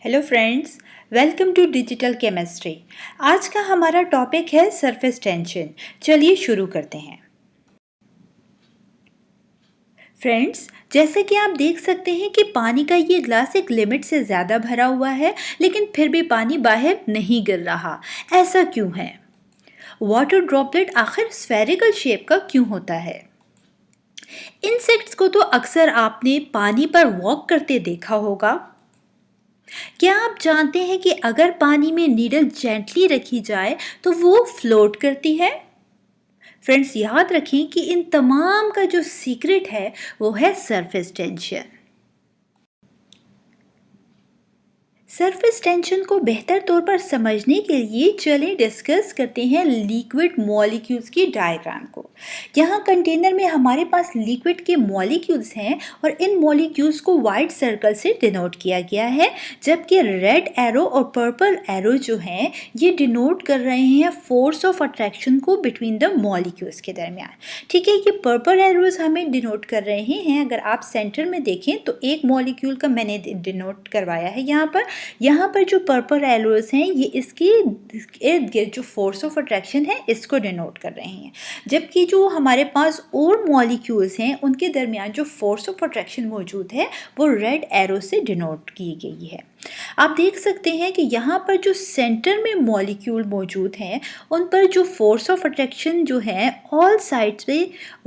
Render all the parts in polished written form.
Hello friends, welcome to digital chemistry. आज का हमारा टॉपिक है सरफेस टेंशन। चलिए शुरू करते हैं। फ्रेंड्स, जैसे कि आप देख सकते हैं कि पानी का ये ग्लास एक लिमिट से ज़्यादा भरा हुआ है, लेकिन फिर भी पानी बाहर नहीं गिर रहा। ऐसा क्यों है? वाटर ड्रॉपलेट आखिर स्फेरिकल शेप का क्यों होता है? इंसेक्ट्स को तो अक्सर आपने पानी पर वॉक करते देखा होगा। क्या आप जानते हैं कि अगर पानी में नीडल जेंटली रखी जाए तो वो फ्लोट करती है? फ्रेंड्स, याद रखें कि इन तमाम का जो सीक्रेट है वो है सरफेस टेंशन। सरफेस टेंशन को बेहतर तौर पर समझने के लिए चलें डिस्कस करते हैं लिक्विड मॉलिक्यूल्स की डायग्राम को। यहाँ कंटेनर में हमारे पास लिक्विड के मॉलिक्यूल्स हैं और इन मॉलिक्यूल्स को वाइट सर्कल से डिनोट किया गया है, जबकि रेड एरो और पर्पल एरो जो हैं ये डिनोट कर रहे हैं फोर्स ऑफ अट्रैक्शन को बिटवीन द मॉलिक्यूल्स के दरमियान। ठीक है, ये पर्पल एरोज हमें डिनोट कर रहे हैं। अगर आप सेंटर में देखें तो एक मॉलिक्यूल का मैंने डिनोट करवाया है यहाँ पर जो पर्पल एरोज हैं ये इसके इर्द गिर्द जो फोर्स ऑफ अट्रैक्शन है इसको डिनोट कर रहे हैं, जबकि जो हमारे पास और मॉलिक्यूल्स हैं उनके दरमियान जो फोर्स ऑफ अट्रैक्शन मौजूद है वो रेड एरो से डिनोट की गई है। आप देख सकते हैं कि यहाँ पर जो सेंटर में मॉलिक्यूल मौजूद हैं उन पर जो फोर्स ऑफ अट्रैक्शन जो है ऑल साइड्स पे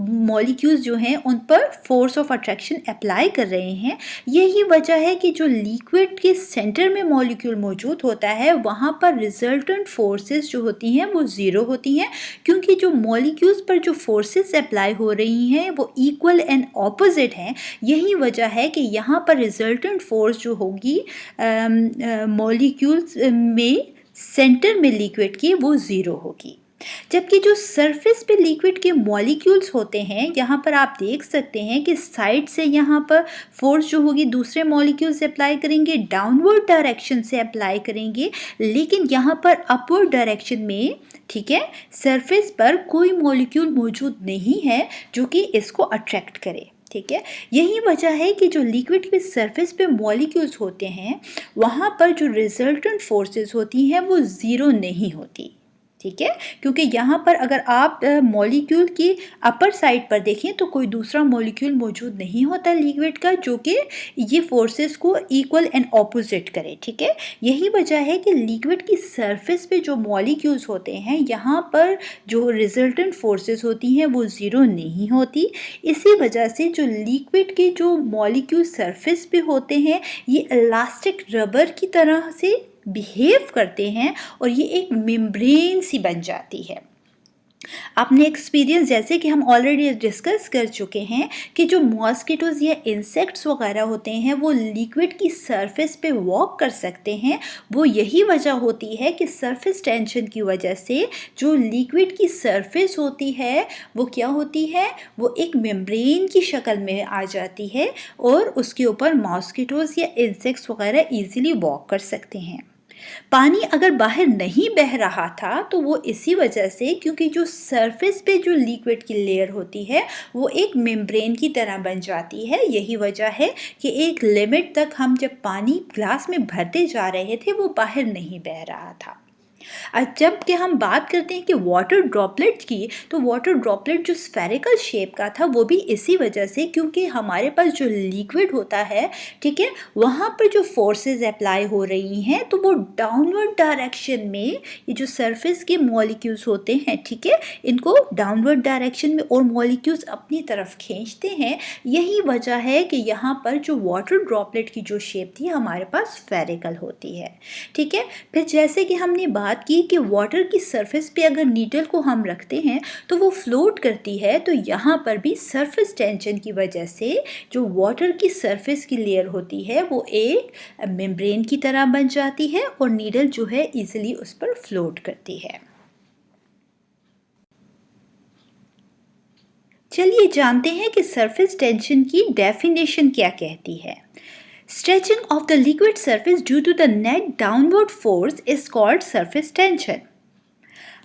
मॉलिक्यूल्स जो हैं उन पर फोर्स ऑफ अट्रैक्शन अप्लाई कर रहे हैं। यही वजह है कि जो लिक्विड के सेंटर में मॉलिक्यूल मौजूद होता है वहाँ पर रिजल्टेंट फोर्सेस जो होती हैं वो ज़ीरो होती हैं, क्योंकि जो मॉलिक्यूल्स पर जो फोर्सेस अप्लाई हो रही हैं वो इक्वल एंड ऑपोजिट हैं। यही वजह है कि यहाँ पर रिजल्टेंट फोर्स जो होगी मॉलिक्यूल्स में सेंटर में लिक्विड की वो ज़ीरो होगी, जबकि जो सरफेस पे लिक्विड के मॉलिक्यूल्स होते हैं यहाँ पर आप देख सकते हैं कि साइड से यहाँ पर फोर्स जो होगी दूसरे मॉलिक्यूल से अप्लाई करेंगे, डाउनवर्ड डायरेक्शन से अप्लाई करेंगे, लेकिन यहाँ पर अपवर्ड डायरेक्शन में, ठीक है, सरफेस पर कोई मॉलिक्यूल मौजूद नहीं है जो कि इसको अट्रैक्ट करे। ठीक है, यही वजह है कि जो लिक्विड के सरफेस पे मॉलिक्यूल्स होते हैं वहाँ पर जो रिजल्टेंट फोर्सेस होती हैं वो ज़ीरो नहीं होती। ठीक है, क्योंकि यहाँ पर अगर आप मॉलिक्यूल की अपर साइड पर देखें तो कोई दूसरा मॉलिक्यूल मौजूद नहीं होता लिक्विड का जो कि ये फोर्सेस को इक्वल एंड ऑपोजिट करे। ठीक है, यही वजह है कि लिक्विड की सरफेस पे जो मॉलिक्यूल्स होते हैं यहाँ पर जो रिजल्टेंट फोर्सेस होती हैं वो ज़ीरो नहीं होती। इसी वजह से जो लिक्विड के जो मॉलिक्यूल सरफेस पे होते हैं ये इलास्टिक रबर की तरह से बिहेव करते हैं और ये एक मेम्ब्रेन सी बन जाती है। आपने एक्सपीरियंस, जैसे कि हम ऑलरेडी डिस्कस कर चुके हैं, कि जो मॉस्किटोज़ या इंसेक्ट्स वगैरह होते हैं वो लिक्विड की सरफेस पे वॉक कर सकते हैं। वो यही वजह होती है कि सरफेस टेंशन की वजह से जो लिक्विड की सरफेस होती है वो क्या होती है, वो एक मेम्ब्रेन की शक्ल में आ जाती है और उसके ऊपर मॉस्किटोज़ या इंसेक्ट्स वगैरह ईजिली वॉक कर सकते हैं। पानी अगर बाहर नहीं बह रहा था तो वो इसी वजह से, क्योंकि जो सरफेस पे जो लिक्विड की लेयर होती है वो एक मेम्ब्रेन की तरह बन जाती है। यही वजह है कि एक लिमिट तक हम जब पानी ग्लास में भरते जा रहे थे वो बाहर नहीं बह रहा था। जब कि हम बात करते हैं कि वाटर ड्रॉपलेट की, तो वाटर ड्रॉपलेट जो स्फेरिकल शेप का था वो भी इसी वजह से, क्योंकि हमारे पास जो लिक्विड होता है, ठीक है, वहाँ पर जो फोर्सेस अप्लाई हो रही हैं तो वो डाउनवर्ड डायरेक्शन में ये जो सरफेस के मॉलिक्यूल्स होते हैं, ठीक है, इनको डाउनवर्ड डायरेक्शन में और मॉलिक्यूल्स अपनी तरफ खींचते हैं। यही वजह है कि यहाँ पर जो वाटर ड्रॉपलेट की जो शेप थी हमारे पास स्फेरिकल होती है। ठीक है, फिर जैसे कि हमने बात की कि वाटर की सरफेस पे अगर नीडल को हम रखते हैं तो वो फ्लोट करती है, तो यहाँ पर भी सरफेस टेंशन की वजह से जो वाटर की सरफेस की लेयर होती है वो एक मेम्ब्रेन की तरह बन जाती है और नीडल जो है इजीली उस पर फ्लोट करती है। चलिए जानते हैं कि सरफेस टेंशन की डेफिनेशन क्या कहती है। Stretching of the liquid surface due to the net downward force is called surface tension.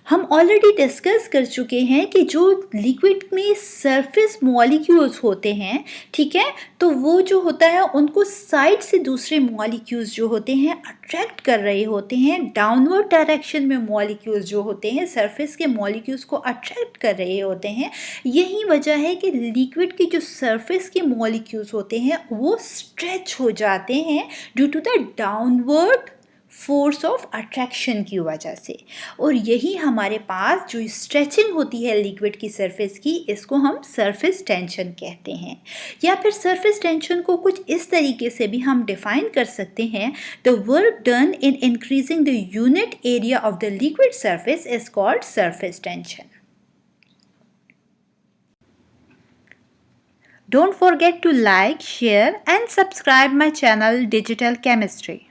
हम ऑलरेडी डिस्कस कर चुके हैं कि जो लिक्विड में सरफेस मॉलिक्यूल्स होते हैं, ठीक है, तो वो जो होता है उनको साइड से दूसरे मॉलिक्यूल्स जो होते हैं अट्रैक्ट कर रहे होते हैं। डाउनवर्ड डायरेक्शन में मॉलिक्यूल्स जो होते हैं सरफेस के मॉलिक्यूल्स को अट्रैक्ट कर रहे होते हैं। यही वजह है कि लिक्विड की जो सरफेस के मॉलिक्यूल्स होते हैं वो स्ट्रेच हो जाते हैं due to the downward force of attraction की वजह से। और यही हमारे पास जो स्ट्रेचिंग होती है लिक्विड की सरफेस की, इसको हम सरफेस टेंशन कहते हैं। या फिर सरफेस टेंशन को कुछ इस तरीके से भी हम डिफाइन कर सकते हैं, the work done in increasing the unit area of the liquid surface is called surface tension. Don't forget to like, share and subscribe my channel Digital Chemistry.